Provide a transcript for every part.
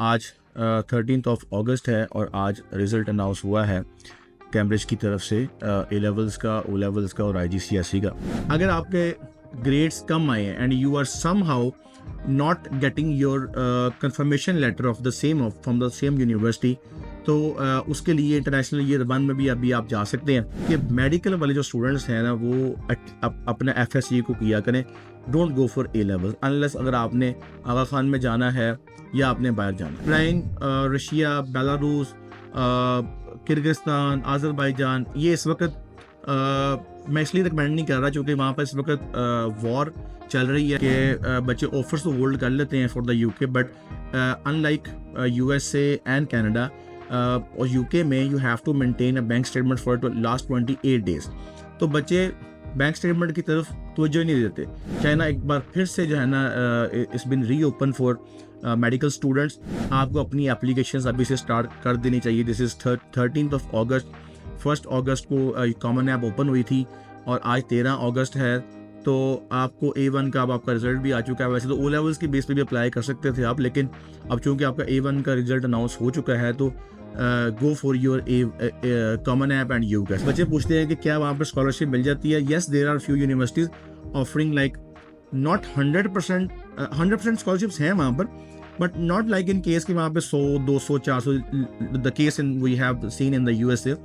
आज 13 अगस्त है और आज रिज़ल्ट अनाउंस हुआ है कैम्ब्रिज की तरफ से ए लेवल्स का, ओ लेवल्स का और IGCSE का। अगर आपके ग्रेड्स कम आए हैं and you are some how not getting your confirmation letter of the same from the same university, तो उसके लिए इंटरनेशनल ईयर 1 में भी अभी आप जा सकते हैं कि मेडिकल वाले जो स्टूडेंट्स हैं ना वो अपना FSE को किया करें। Don't go for a level unless अगर आपने आगा खान में जाना है या आपने बाहर जाना है। Ukraine, Russia, Belarus, Kyrgyzstan, Azerbaijan, ये इस वक्त मैं इसलिए रिकमेंड नहीं कर रहा क्योंकि वहाँ पर इस वक्त वॉर चल रही है कि बच्चे ऑफर्स तो होल्ड कर लेते हैं for the UK, but unlike USA and Canada और UK में you have to maintain a bank statement for last 28 days. तो बच्चे बैंक स्टेटमेंट की तरफ तवज्जो नहीं देते। चाइना एक बार फिर से जो है ना इट्स बिन री ओपन फॉर मेडिकल स्टूडेंट्स। आपको अपनी एप्लीकेशंस अभी से स्टार्ट कर देनी चाहिए। दिस इज़ 13 अगस्त। 1 अगस्त को कॉमन ऐप ओपन हुई थी और आज 13 अगस्त है, तो आपको A1 का अब आपका रिजल्ट भी आ चुका है। वैसे तो ओ लेवल्स की बेस पे भी अप्लाई कर सकते थे आप, लेकिन अब चूंकि आपका A1 का रिजल्ट अनाउंस हो चुका है तो go for your common app and you cash. बच्चे पूछते हैं कि क्या वहाँ पर स्कॉलरशिप मिल जाती है। Yes, there are few universities offering like not 100% scholarships हैं वहाँ पर, but not like in case कि वहाँ पे 100, 200, 400 the case in we have seen in the USA।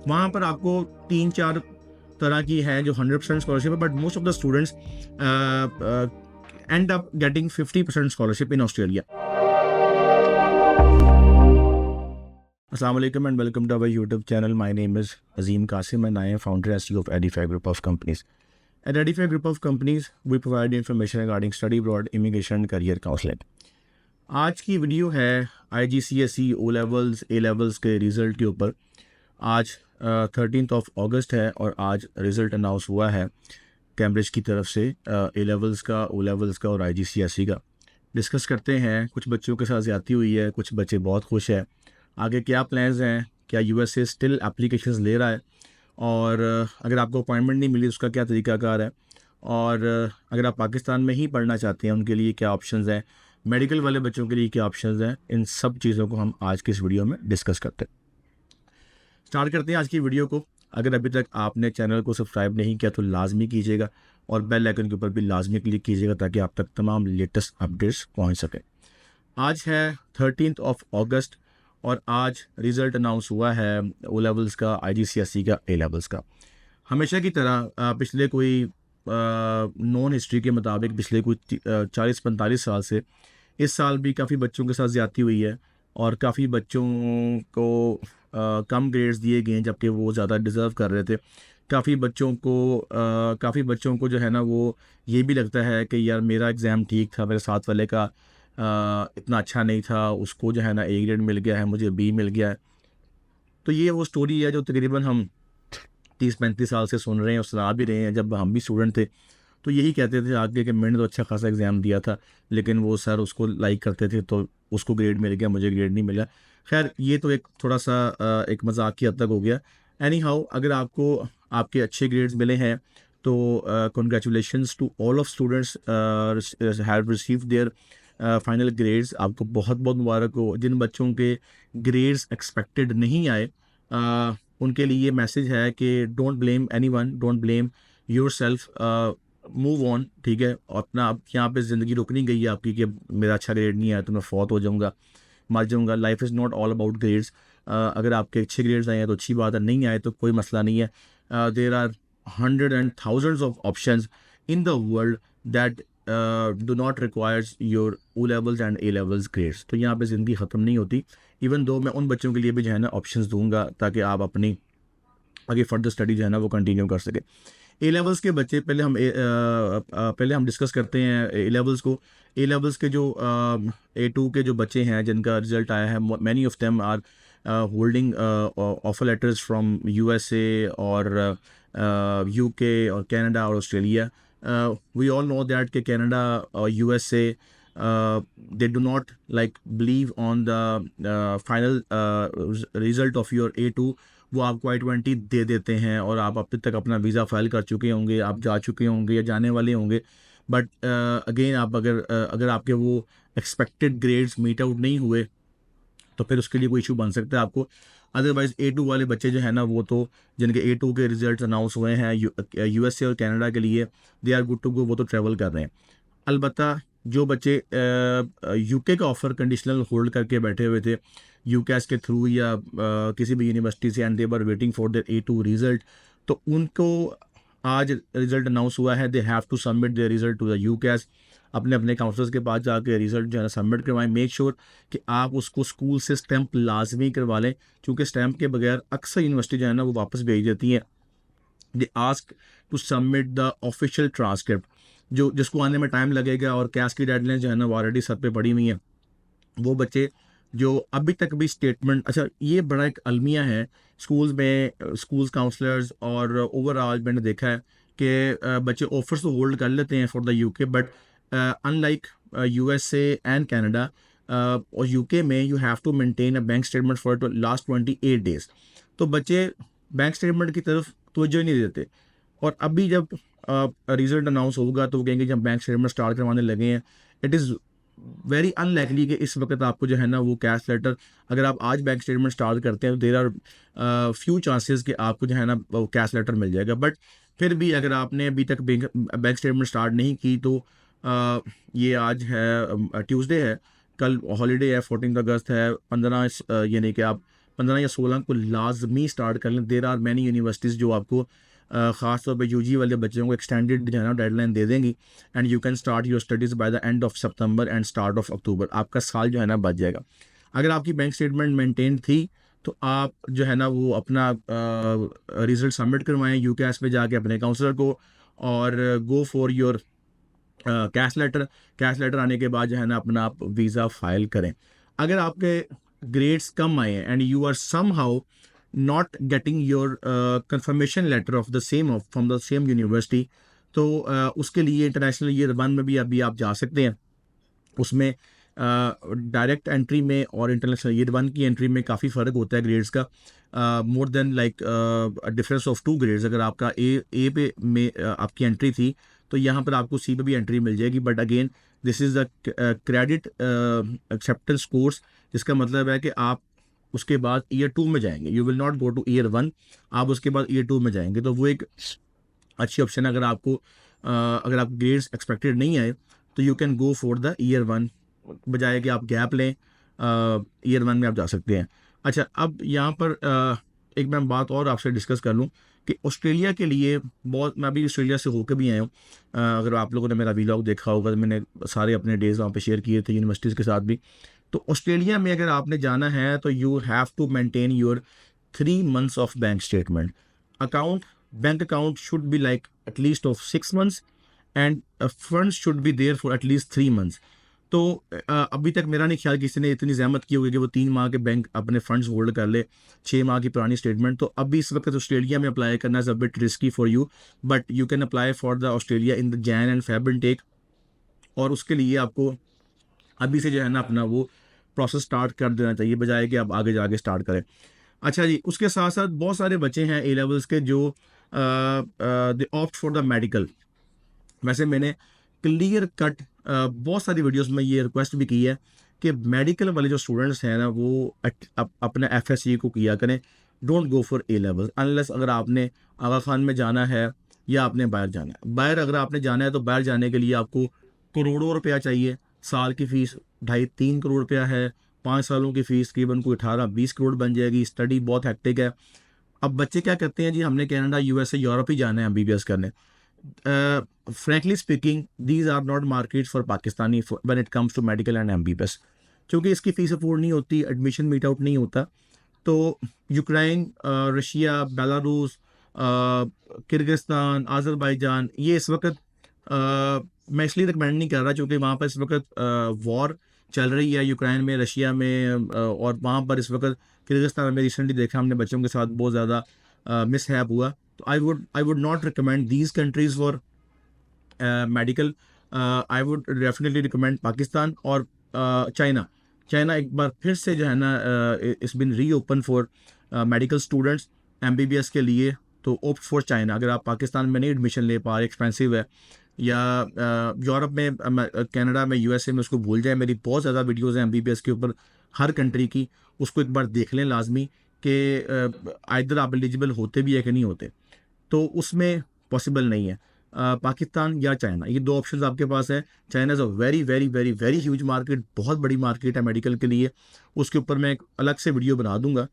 वहाँ पर आपको 3-4 तरह की है जो 100% स्कॉलरशिप है, but most of the students and up getting 50% scholarship in Australia. Assalamu alaikum and welcome to our YouTube channel. My name is Azim Qasim and I am founder and CEO of Edify Group of Companies. At Edify Group of Companies, we provide information regarding study abroad, immigration and career counseling. आज की video है IGCSE, O levels, A levels के result के ऊपर। आज 13 अगस्त है और आज रिज़ल्ट अनाउंस हुआ है कैम्ब्रिज की तरफ से A levels का, O levels का और IGCSE का। डिस्कस करते हैं। कुछ बच्चों के साथ ज़्यादती हुई है, कुछ बच्चे बहुत खुश हैं। आगे क्या प्लान्स हैं, क्या USA स्टिल एप्लीकेशंस ले रहा है, और अगर आपको अपॉइंटमेंट नहीं मिली उसका क्या तरीकाकार है, और अगर आप पाकिस्तान में ही पढ़ना चाहते हैं उनके लिए क्या ऑप्शंस हैं, मेडिकल वाले बच्चों के लिए क्या ऑप्शंस हैं, इन सब चीज़ों को हम आज की इस वीडियो में डिस्कस करते हैं। स्टार्ट करते हैं आज की वीडियो को। अगर अभी तक आपने चैनल को सब्सक्राइब नहीं किया तो लाजमी कीजिएगा और बेल आइकन के ऊपर भी लाजमी क्लिक कीजिएगा ताकि आप तक तमाम लेटेस्ट अपडेट्स पहुँच सकें। आज है 13 अगस्त और आज रिज़ल्ट अनाउंस हुआ है ओ लेवल्स का, IGCSE का, ए लेवल्स का। हमेशा की तरह पिछले कोई नॉन हिस्ट्री के मुताबिक पिछले कोई 40-45 साल से इस साल भी काफ़ी बच्चों के साथ ज़्यादती हुई है और काफ़ी बच्चों को कम ग्रेड्स दिए गए हैं जबकि वो ज़्यादा डिज़र्व कर रहे थे। काफ़ी बच्चों को जो है ना वो ये भी लगता है कि यार मेरा एग्ज़ाम ठीक था, मेरे साथ वाले का इतना अच्छा नहीं था, उसको जो है ना A ग्रेड मिल गया है, मुझे B मिल गया है। तो ये वो स्टोरी है जो तकरीबन हम 30-35 साल से सुन रहे हैं और सुना भी रहे हैं। जब हम भी स्टूडेंट थे तो यही कहते थे आगे कि मैंने तो अच्छा खासा एग्ज़ाम दिया था लेकिन वो सर उसको लाइक करते थे तो उसको ग्रेड मिल गया, मुझे ग्रेड नहीं मिला। खैर ये तो एक थोड़ा सा एक मजाक की हद तक हो गया। एनी हाउ, अगर आपको आपके अच्छे ग्रेड्स मिले हैं तो congratulations to all of students have received there final grades. आपको बहुत बहुत मुबारक हो। जिन बच्चों के ग्रेड्स एक्सपेक्टेड नहीं आए उनके लिए मैसेज है कि don't blame anyone, don't blame yourself, move on. ठीक है, और अपना अब यहाँ पे ज़िंदगी रुक नहीं गई है आपकी कि मेरा अच्छा ग्रेड नहीं आया तो मैं फौत हो जाऊँगा, मर जाऊँगा। Life is not all about grades. अगर आपके अच्छे ग्रेड्स आए हैं तो अच्छी बात है, नहीं आए तो कोई मसला नहीं है। There are hundred and thousands of options in the world that do not requires your O levels and A levels grades. तो यहाँ पे ज़िंदगी ख़त्म नहीं होती। इवन दो मैं उन बच्चों के लिए भी जो है ना ऑप्शंस दूंगा ताकि आप अपनी आगे फर्दर स्टडी जो है ना वो कंटिन्यू कर सके। A levels के बच्चे पहले हम डिस्कस करते हैं A levels को। A levels के जो A2 के जो बच्चे हैं जिनका रिजल्ट आया है, many of them are holding offer letters from USA और UK और कनाडा और Australia. We all know that कि Canada or USA they do not like believe on the final result of your A2। वो आपको I-20 दे देते हैं और आप अब तक अपना वीज़ा फाइल कर चुके होंगे, आप जा चुके होंगे या जाने वाले होंगे, बट अगेन आप अगर आपके वो एक्सपेक्टेड ग्रेड्स मीट आउट नहीं हुए तो फिर उसके लिए कोई इशू बन सकता है आपको। अदरवाइज़ A2 वाले बच्चे जो है ना, वो तो जिनके A2 के रिजल्ट अनाउंस हुए हैं USA और कनाडा के लिए, they are good to go, वो तो ट्रैवल कर रहे हैं। अलबत्ता जो बच्चे UK का ऑफ़र कंडीशनल होल्ड करके बैठे हुए थे यूकैस के थ्रू या किसी भी यूनिवर्सिटी से, and they were waiting for their A2 result, तो उनको आज रिज़ल्ट अनाउंस हुआ है, they have to submit their result to the UCAS. अपने अपने काउंसलर्स के पास जाके रिज़ल्ट जो है ना सबमिट करवाएं। मेक श्योर कि आप उसको स्कूल से स्टैंप लाजमी करवा लें, क्योंकि स्टैंप के बगैर अक्सर यूनिवर्सिटी जो है ना वो वापस भेज देती हैं। They ask to submit the official transcript, जो जिसको आने में टाइम लगेगा, और कैश की डेडलाइन जो है ना वो ऑलरेडी सर पे पड़ी हुई है। वो बच्चे जो अभी तक भी स्टेटमेंट, अच्छा ये बड़ा एक अलमिया है स्कूल्स में, स्कूल्स काउंसलर्स और ओवरऑल मैंने देखा है कि बच्चे ऑफर्स तो होल्ड कर लेते हैं for the UK, but unlike USA and Canada और यूके में you have to maintain a bank statement for last 28 days. तो बच्चे बैंक स्टेटमेंट की तरफ तवज्जो ही नहीं देते, और अभी जब रिजल्ट अनाउंस होगा तो वो कहेंगे जब बैंक स्टेटमेंट स्टार्ट करवाने लगे हैं। इट इज़ वेरी अनलाइकली कि इस वक्त आपको जो है ना वो कैश लेटर, अगर आप आज बैंक स्टेटमेंट स्टार्ट करते हैं तो देर आर फ्यू चांसेस कि आपको जो है ना वो कैश लेटर मिल जाएगा। बट फिर भी अगर आपने अभी तक बैंक स्टेटमेंट स्टार्ट नहीं की तो ये आज है ट्यूसडे है, कल हॉलीडे है, 14 अगस्त है, 15 यानी कि आप 15 या 16 को लाजमी स्टार्ट कर लें। देर आर मैनी यूनिवर्सिटीज़ जो आपको ख़ास तौर पे UG वाले बच्चों को एक्सटेंडेड जो है ना डेडलाइन दे देंगी, and you can start your studies by the end of September and start of October. आपका साल जो है ना बच जाएगा। अगर आपकी बैंक स्टेटमेंट मेंटेन थी तो आप जो है ना वो अपना रिज़ल्ट सबमिट करवाएं यूकैस पे जाके अपने काउंसलर को, और go for your cash letter. Cash letter आने के बाद जो है ना अपना आप वीज़ा फाइल करें। अगर आपके ग्रेड्स कम आए हैं and you are some how not getting your confirmation letter of the same from the same university, तो उसके लिए इंटरनेशनल ईयर 1 में भी अभी आप जा सकते हैं। उसमें डायरेक्ट एंट्री में और इंटरनेशनल ईयर 1 की एंट्री में काफ़ी फ़र्क होता है ग्रेड्स का, more than like difference of 2 grades. अगर आपका ए पे में आपकी एंट्री थी तो यहाँ पर आपको C पे भी एंट्री मिल जाएगी। But again this is the credit acceptance course, जिसका मतलब है कि आप उसके बाद ईयर 2 में जाएंगे, you will not go two year 1, आप उसके बाद ईयर 2 में जाएंगे। तो वो एक अच्छी ऑप्शन है। अगर आपको अगर आप ग्रेड्स एक्सपेक्टेड नहीं आए तो you can go for the year 1, बजाय कि आप गैप लें, ईयर 1 में आप जा सकते हैं। अच्छा, अब यहाँ पर एक मैं बात और आपसे डिस्कस कर लूँ कि ऑस्ट्रेलिया के लिए बहुत, मैं अभी ऑस्ट्रेलिया से होकर भी आया हूँ। अगर आप लोगों ने मेरा वीलॉग देखा होगा तो मैंने सारे अपने डेज़ वहाँ पे शेयर किए थे यूनिवर्सिटीज़ के साथ भी। तो ऑस्ट्रेलिया में अगर आपने जाना है तो you have to maintain your 3 months of bank statement account. Bank account should be like at least of 6 months end funds should be there for at least 3 months। तो अभी तक मेरा नहीं ख्याल किसी ने इतनी जहमत की होगी कि वो 3 माह के बैंक अपने फंड्स होल्ड कर ले, 6 माह की पुरानी स्टेटमेंट। तो अभी इस वक्त ऑस्ट्रेलिया में अप्लाई करना is a bit risky for you, but you can apply for the Australia in the Jain and Feb intake, और उसके लिए आपको अभी से जो है ना अपना वो प्रोसेस स्टार्ट कर देना चाहिए, बजाय कि आप आगे जाके स्टार्ट करें। अच्छा जी, उसके साथ साथ बहुत सारे बच्चे हैं A लेवल्स के जो दे ऑप्ट फॉर द मेडिकल। वैसे मैंने क्लियर कट बहुत सारी वीडियोस में ये रिक्वेस्ट भी की है कि मेडिकल वाले जो स्टूडेंट्स हैं ना वो अपने FSC को किया करें, don't go for A level unless अगर आपने आगा खान में जाना है या आपने बाहर जाना है। बाहर अगर आपने जाना है तो बाहर जाने के लिए आपको करोड़ों रुपया चाहिए, साल की फ़ीस 2.5-3 करोड़ रुपया है, 5 सालों की फ़ीस तकरीबन कोई 18-20 करोड़ बन जाएगी। स्टडी बहुत हेक्टिक है। अब बच्चे क्या करते हैं जी, हमने कनाडा USA यूरोप ही जाना है MBBS करने। Frankly speaking these are not markets for Pakistani when it comes to medical and MBBS, क्योंकि इसकी फ़ीस अफोर्ड नहीं होती, एडमिशन मीट आउट नहीं होता। तो Ukraine, Russia, Belarus, Kyrgyzstan, Azerbaijan, ये इस वक्त मैं इसलिए रिकमेंड नहीं कर रहा क्योंकि वहाँ पर इस वक्त वॉर चल रही है यूक्रेन में, रशिया में, और वहाँ पर इस वक्त किर्गिस्तान में रिसेंटली देखा हमने बच्चों के साथ बहुत ज़्यादा मिसहैप हुआ। तो I would not recommend these countries for medical. I would definitely recommend Pakistan और चाइना एक बार फिर से जो है ना इट्स बिन री open for medical students MBBS के लिए। तो ओप्ट फॉर चाइना। अगर आप पाकिस्तान में नहीं एडमिशन ले पा रहे, एक्सपेंसिव है, या यूरोप में, कनाडा में, USA में, उसको भूल जाए। मेरी बहुत ज़्यादा वीडियोज़ हैं MBBS के ऊपर, हर कंट्री की, उसको एक बार देख लें लाजमी कि आइदर आप एलिजिबल होते भी है कि नहीं होते, तो उसमें पॉसिबल नहीं है। पाकिस्तान या चाइना, ये दो ऑप्शंस आपके पास है। China is a very very very very huge market, बहुत बड़ी मार्केट है मेडिकल के लिए, उसके ऊपर मैं एक अलग से वीडियो बना दूंगा।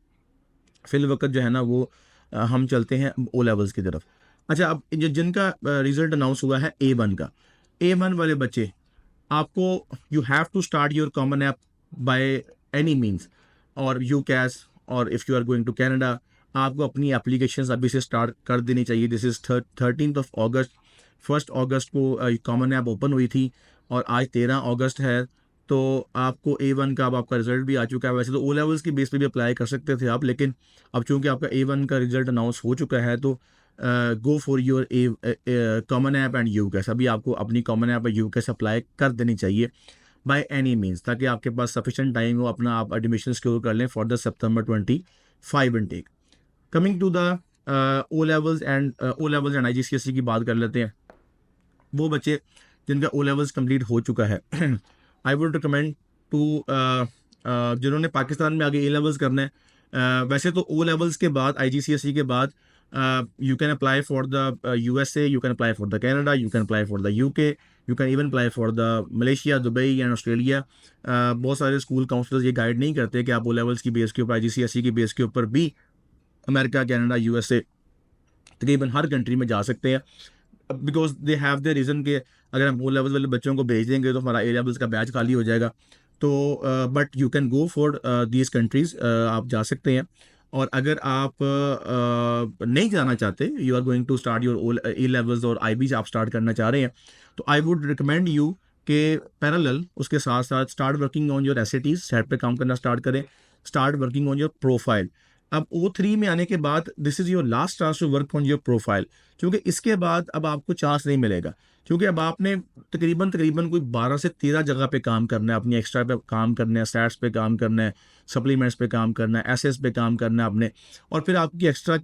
फिल वक्त जो है ना वो हम चलते हैं ओ लेवल्स की तरफ। अच्छा, अब जिनका रिजल्ट अनाउंस हुआ है A1 का, A1 वाले बच्चे, आपको you have to start your common app by any means, और यू कैश, और if you are going to Canada, आपको अपनी एप्लीकेशंस अभी से स्टार्ट कर देनी चाहिए। दिस इज़ 13 अगस्त। 1 अगस्त को कॉमन ऐप ओपन हुई थी और आज 13 अगस्त है। तो आपको A1 का अब आपका रिजल्ट भी आ चुका है। वैसे तो ओ लेवल्स की बेस पे भी अप्लाई कर सकते थे आप, लेकिन अब चूंकि आपका A1 का रिजल्ट अनाउंस हो चुका है तो go for your common app and you cash. अभी आपको अपनी common app you cash apply कर देनी चाहिए बाय एनी मीन्स, ताकि आपके पास सफिशेंट टाइम हो, अपना आप एडमिशन सिक्योर कर लें for the September 25 intake. Coming to the O levels and IGCSE की बात कर लेते हैं। वो बच्चे जिनका ओ लेवल्स कंप्लीट हो चुका है, आई वुड रिकमेंड टू जिन्होंने पाकिस्तान में आगे ए लेवल्स करना है, वैसे तो ओ लेवल्स के बाद IGCSE के बाद you can apply for the USA, you can apply for the Canada, you can apply for the UK, you can even apply for the Malaysia, Dubai and Australia. बहुत सारे school counsellors ये guide नहीं करते कि आप O levels की base के ऊपर, IGCSE की बेस के ऊपर भी अमेरिका, कैनेडा, USA, तकरीबन हर कंट्री में जा सकते हैं, because they have the reason के अगर हम ओ लेवल्स वाले बच्चों को भेज देंगे तो हमारा ए लेवल्स का बैच खाली हो जाएगा। तो but you can go for these countries, आप जा सकते हैं। और अगर आप नहीं जाना चाहते, you are going to start your A levels और IB से आप स्टार्ट करना चाह रहे हैं, तो आई वुड रिकमेंड यू कि पैरेलल उसके साथ साथ start working on your SATs, set पे काम करना स्टार्ट करें, start working on your profile. अब O3 में आने के बाद this is your last chance to work on your profile, क्योंकि इसके बाद अब आपको चांस नहीं मिलेगा, क्योंकि अब आपने तकरीबन कोई 12 से 13 जगह पे काम करना है, अपनी एक्स्ट्रा पे काम करना है, स्टैट्स पे काम करना है, सप्लीमेंट्स पे काम करना है, एसेस पे काम करना है आपने, और फिर आपकी एक्स्ट्रा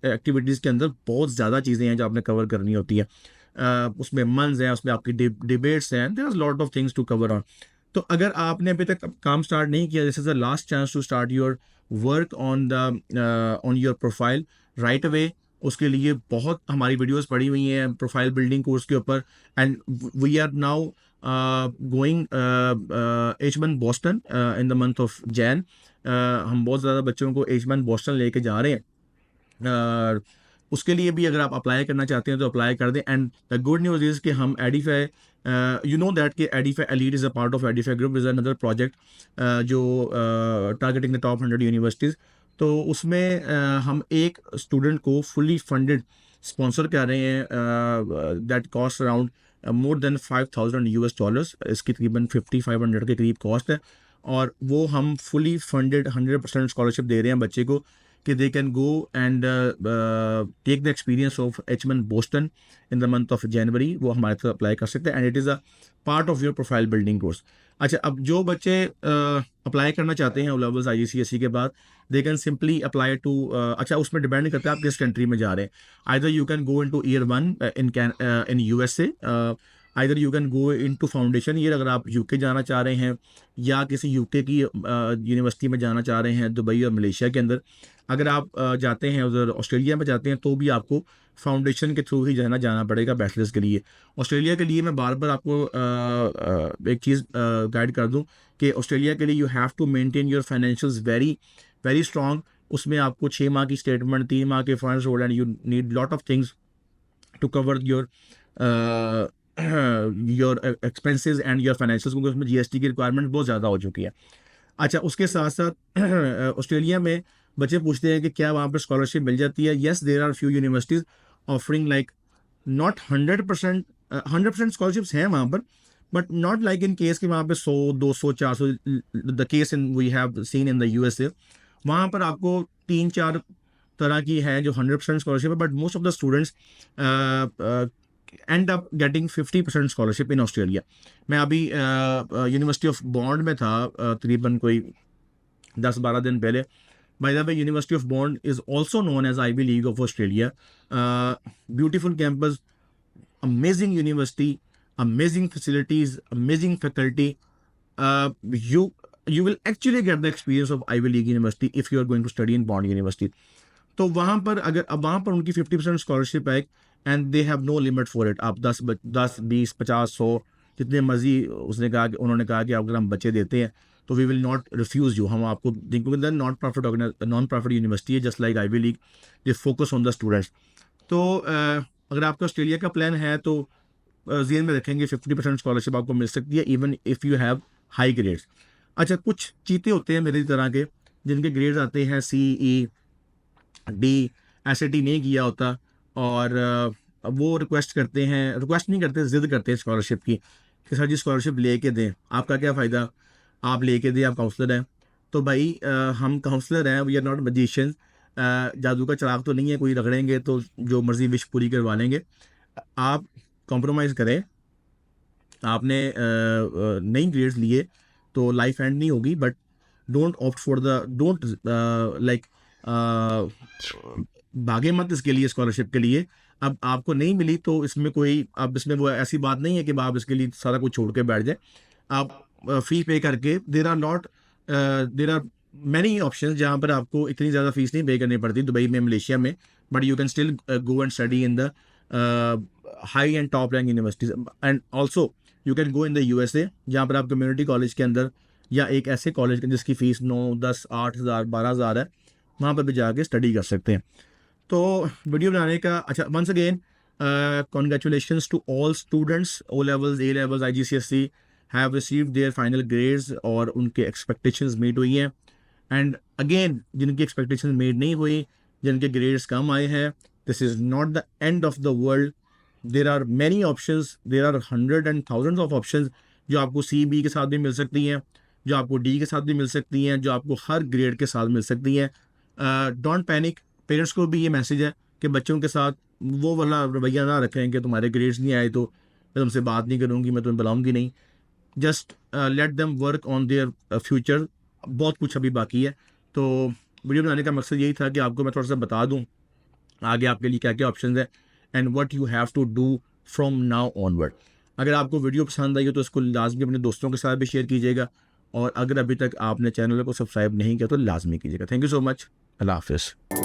एक्टिविटीज़ के अंदर बहुत ज़्यादा चीज़ें हैं जो आपने कवर करनी होती है। उसमें मंस हैं, उसमें आपकी डिबेट्स हैं, there are lot of things to cover on. तो अगर आपने अभी तक काम स्टार्ट नहीं किया, this is the last chance to start your work on your profile right away. उसके लिए बहुत हमारी वीडियोस पड़ी हुई हैं प्रोफाइल बिल्डिंग कोर्स के ऊपर, and we are now going H1 Boston in the month of Jain. हम बहुत ज़्यादा बच्चों को H1 बोस्टन लेके जा रहे हैं। उसके लिए भी अगर आप अप्लाई करना चाहते हैं तो अप्लाई कर दें। And the good news is कि हम एडीफाई, यू नो दैट कि Edify elite is a part of Edify group, is another project जो टारगेटिंग द टॉप 100 यूनिवर्सिटीज़। तो उसमें हम एक स्टूडेंट को फुली फंडेड स्पॉन्सर कर रहे हैं, that cost around more than $5,000। इसकी तकरीबन 5,500 के करीब कॉस्ट है, और वो हम फुली फंडेड 100% स्कॉलरशिप दे रहे हैं बच्चे को कि they can go and take the experience of H1 Boston in the month of January. वो हमारे तरफ अप्लाई कर सकते हैं, and it is a part of your profile building course. अच्छा, अब जो बच्चे अप्लाई करना चाहते हैं ओ लेवल्स IGCSE के बाद, they can simply apply to, अच्छा उसमें डिपेंड नहीं करता आप किस कंट्री में जा रहे हैं। Either you can go into year 1 in USA, either you can go into foundation year अगर आप UK जाना चाह रहे हैं, या किसी UK की यूनिवर्सिटी में जाना चाह रहे हैं दुबई और मलेशिया के अंदर। अगर आप जाते हैं उधर ऑस्ट्रेलिया में जाते हैं तो भी आपको फाउंडेशन के थ्रू ही जाना पड़ेगा बैचलर्स के लिए। ऑस्ट्रेलिया के लिए मैं बार बार आपको एक चीज़ गाइड कर दूं कि ऑस्ट्रेलिया के लिए you have to maintain your financials very very strong. उसमें आपको 6 माह की स्टेटमेंट, 3 माह के funds hold, and you need lot of things to cover your expenses and your financials, क्योंकि उसमें GST की रिक्वायरमेंट बहुत ज़्यादा हो चुकी है। अच्छा, उसके साथ साथ ऑस्ट्रेलिया में बच्चे पूछते हैं कि क्या वहाँ पर स्कॉलरशिप मिल जाती है। Yes, there are few universities offering like not 100% scholarships हैं वहाँ पर, but not like in case कि वहाँ पे 100, 200, 400 the case in we have seen in the USA। वहाँ पर आपको 3-4 तरह की है जो 100% स्कॉलरशिप है, but most of the students and up getting 50% scholarship in Australia. मैं अभी यूनिवर्सिटी ऑफ बॉन्ड में था तकरीबन कोई 10-12 दिन पहले। By the way, University of Bond is also known as Ivy League of Australia. Beautiful campus, amazing university, amazing facilities, amazing faculty. You you will actually get the experience of Ivy League University if you are going to study in Bond University. तो वहाँ पर अगर अब वहाँ पर उनकी 50% scholarship है and they have no limit for it. आप 10 20 50 100 जितने मर्जी उन्होंने कहा कि अगर हम बच्चे देते हैं तो we will not refuse you. हम आपको क्योंकि नॉन प्रॉफिट यूनिवर्सिटी है just like ivy league. They focus on the students. तो अगर आपका ऑस्ट्रेलिया का प्लान है तो जेन में रखेंगे 50% स्कॉलरशिप आपको मिल सकती है even if you have high grades. अच्छा, कुछ चीते होते हैं मेरी तरह के जिनके ग्रेड्स आते हैं CE D, SAT नहीं किया होता और वो रिक्वेस्ट नहीं करते, ज़िद करते हैं स्कॉलरशिप की कि सर जी स्कॉलरशिप लेके दें. आपका क्या फ़ायदा, आप लेके दें, आप काउंसलर हैं. तो भाई हम काउंसलर हैं, वी आर नॉट मैजिशियन. जादू का चिराग तो नहीं है, कोई रगड़ेंगे तो जो मर्ज़ी विश पूरी करवा लेंगे. आप कॉम्प्रोमाइज़ करें. आपने नई ग्रेड्स लिए तो लाइफ एंड नहीं होगी, but don't opt for don't like भागे मत इसके लिए, स्कॉलरशिप के लिए. अब आपको नहीं मिली तो इसमें वो ऐसी बात नहीं है कि आप इसके लिए सारा कुछ छोड़ के बैठ जाए. आप फ़ी पे करके देर आर मैनी ऑप्शंस जहाँ पर आपको इतनी ज़्यादा फीस नहीं पे करनी पड़ती दुबई में, मलेशिया में, but you can still go and study in the high and top rank universities. And also you can go in the USA जहाँ पर आप कम्युनिटी कॉलेज के अंदर या एक ऐसे कॉलेज के जिसकी फ़ीस 9 10 8 हज़ार 12 हज़ार है, वहाँ पर भी जाके स्टडी कर सकते हैं. तो वीडियो बनाने का अच्छा, once again congratulations to all students. O levels, A levels, IGCSE have received there final grades और उनके एक्सपेक्टेशंस मीट हुई हैं. एंड अगेन जिनकी एक्सपेक्टेशंस मीट नहीं हुई, जिनके ग्रेड्स कम आए हैं, this is not the end of the world. There are many options, there are hundred and thousands of options जो आपको CB के साथ भी मिल सकती हैं, जो आपको D के साथ भी मिल सकती हैं, जो आपको हर ग्रेड के साथ मिल सकती हैं. Don't panic. पेरेंट्स को भी ये मैसेज है कि बच्चों के साथ वो वाला रवैया ना रखें कि तुम्हारे ग्रेड्स नहीं आए तो मैं तुमसे बात नहीं करूँगी, मैं तुम्हें बुलाऊँगी नहीं. Just let them work on their future. बहुत कुछ अभी बाकी है. तो वीडियो बनाने का मकसद यही था कि आपको मैं थोड़ा सा बता दूँ आगे आपके लिए क्या क्या ऑप्शन है and what you have to do from now onward. अगर आपको वीडियो पसंद आई हो तो इसको लाजमी अपने दोस्तों के साथ भी शेयर कीजिएगा, और अगर अभी तक आपने चैनल को सब्सक्राइब नहीं किया तो लाजमी कीजिएगा. Thank you so much. अल्लाह हाफिज़.